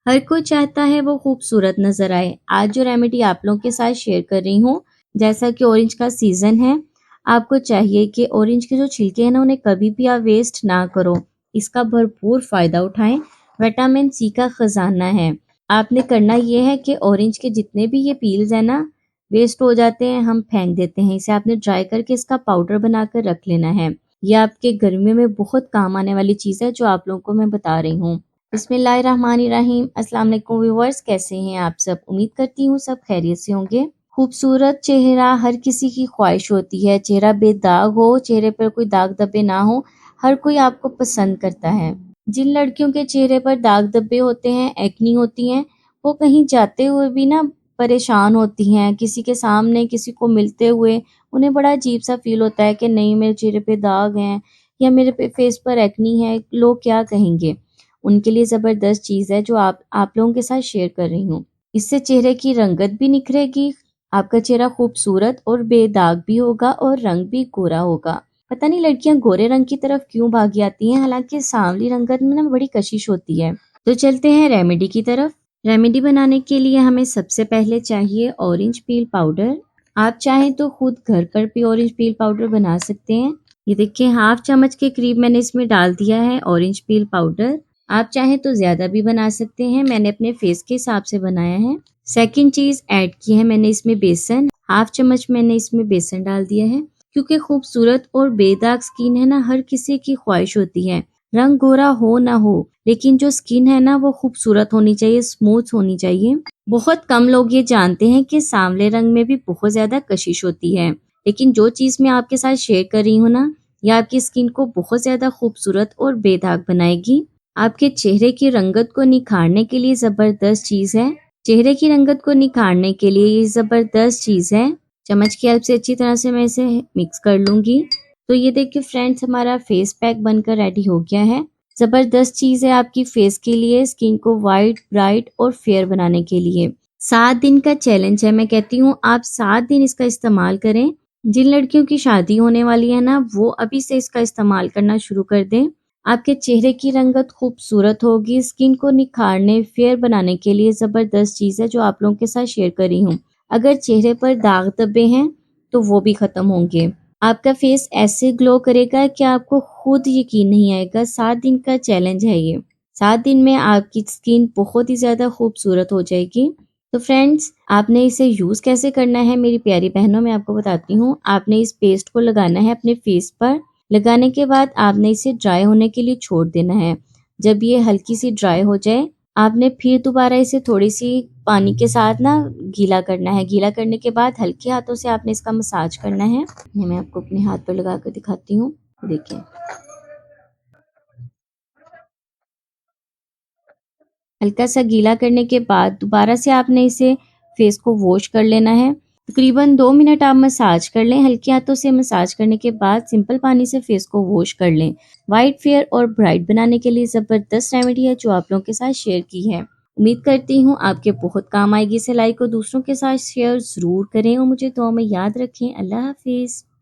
हर कोई चाहता है वो खूबसूरत नजर आए। आज जो रेमेडी आप लोगों के साथ शेयर कर रही हूँ, जैसा कि ऑरेंज का सीजन है, आपको चाहिए कि ऑरेंज के जो छिलके हैं ना उन्हें कभी भी आप वेस्ट ना करो। इसका भरपूर फायदा उठाएं। विटामिन सी का खजाना है। आपने करना ये है कि ऑरेंज के जितने भी ये पील्स है ना वेस्ट हो जाते हैं, हम फेंक देते हैं। इसे आपने ड्राई करके इसका पाउडर बनाकर रख लेना है। ये आपके गर्मियों में बहुत काम आने वाली चीज है जो आप लोगों को मैं बता रही हूँ। बिस्मिल्लाहिर्रहमानिर्रहीम। अस्सलाम वालेकुम व्यूअर्स, कैसे हैं आप सब? उम्मीद करती हूँ सब खैरियत से होंगे। खूबसूरत चेहरा हर किसी की ख्वाहिश होती है। चेहरा बेदाग हो, चेहरे पर कोई दाग धब्बे ना हो, हर कोई आपको पसंद करता है। जिन लड़कियों के चेहरे पर दाग धब्बे होते हैं, एक्नी होती हैं, वो कहीं जाते हुए भी ना परेशान होती हैं। किसी के सामने किसी को मिलते हुए उन्हें बड़ा अजीब सा फील होता है कि नहीं, मेरे चेहरे पे दाग हैं या मेरे पे फेस पर एक्नी है, लोग क्या कहेंगे। उनके लिए ज़बरदस्त चीज़ है जो आप लोगों के साथ शेयर कर रही हूँ। इससे चेहरे की रंगत भी निखरेगी, आपका चेहरा खूबसूरत और बेदाग भी होगा और रंग भी गोरा होगा। पता नहीं लड़कियां गोरे रंग की तरफ क्यों भागी आती हैं, हालांकि सांवली रंगत में ना बड़ी कशिश होती है। तो चलते हैं रेमेडी की तरफ। रेमेडी बनाने के लिए हमें सबसे पहले चाहिए ऑरेंज पील पाउडर। आप चाहें तो खुद घर पर भी ऑरेंज पील पाउडर बना सकते हैं। ये देखिए, हाफ चम्मच के करीब मैंने इसमें डाल दिया है ऑरेंज पील पाउडर। आप चाहें तो ज्यादा भी बना सकते हैं, मैंने अपने फेस के हिसाब से बनाया है। सेकंड चीज ऐड की है मैंने इसमें बेसन। हाफ चम्मच मैंने इसमें बेसन डाल दिया है। क्योंकि खूबसूरत और बेदाग स्किन है ना हर किसी की ख्वाहिश होती है। रंग गोरा हो ना हो, लेकिन जो स्किन है ना वो खूबसूरत होनी चाहिए, स्मूथ होनी चाहिए। बहुत कम लोग ये जानते हैं कि सांवले रंग में भी बहुत ज्यादा कशिश होती है। लेकिन जो चीज मैं आपके साथ शेयर कर रही हूँ ना, ये आपकी स्किन को बहुत ज्यादा खूबसूरत और बेदाग बनाएगी। आपके चेहरे की रंगत को निखारने के लिए जबरदस्त चीज है। चेहरे की रंगत को निखारने के लिए ये जबरदस्त चीज है। चम्मच की हेल्प से अच्छी तरह से मैं इसे मिक्स कर लूंगी। तो ये देखिए फ्रेंड्स, हमारा फेस पैक बनकर रेडी हो गया है। जबरदस्त चीज है आपकी फेस के लिए, स्किन को वाइट, ब्राइट और फेयर बनाने के लिए। 7 दिन का चैलेंज है। मैं कहती हूँ आप 7 दिन इसका इस्तेमाल करें। जिन लड़कियों की शादी होने वाली है ना, वो अभी से इसका इस्तेमाल करना शुरू कर दें। आपके चेहरे की रंगत खूबसूरत होगी। स्किन को निखारने, फेयर बनाने के लिए जबरदस्त चीज है जो आप लोगों के साथ शेयर कर रही हूँ। अगर चेहरे पर दाग धब्बे हैं तो वो भी खत्म होंगे। आपका फेस ऐसे ग्लो करेगा कि आपको खुद यकीन नहीं आएगा। 7 दिन का चैलेंज है ये। 7 दिन में आपकी स्किन बहुत ही ज्यादा खूबसूरत हो जाएगी। तो फ्रेंड्स, आपने इसे यूज कैसे करना है मेरी प्यारी बहनों, मैं आपको बताती हूँ। आपने इस पेस्ट को लगाना है अपने फेस पर। लगाने के बाद आपने इसे ड्राई होने के लिए छोड़ देना है। जब ये हल्की सी ड्राई हो जाए, आपने फिर दोबारा इसे थोड़ी सी पानी के साथ ना गीला करना है। गीला करने के बाद हल्के हाथों से आपने इसका मसाज करना है। ये मैं आपको अपने हाथ पर लगा कर दिखाती हूँ। देखिए, हल्का सा गीला करने के बाद दोबारा से आपने इसे फेस को वॉश कर लेना है। तकरीबन 2 मिनट आप मसाज कर लें। हल्के हाथों से मसाज करने के बाद सिंपल पानी से फेस को वॉश कर लें। वाइट, फेयर और ब्राइट बनाने के लिए जबरदस्त रेमेडी है जो आप लोगों के साथ शेयर की है। उम्मीद करती हूँ आपके बहुत काम आएगी। इसे लाइक और दूसरों के साथ शेयर जरूर करें और मुझे दुआ में याद रखें। अल्लाह हाफिज।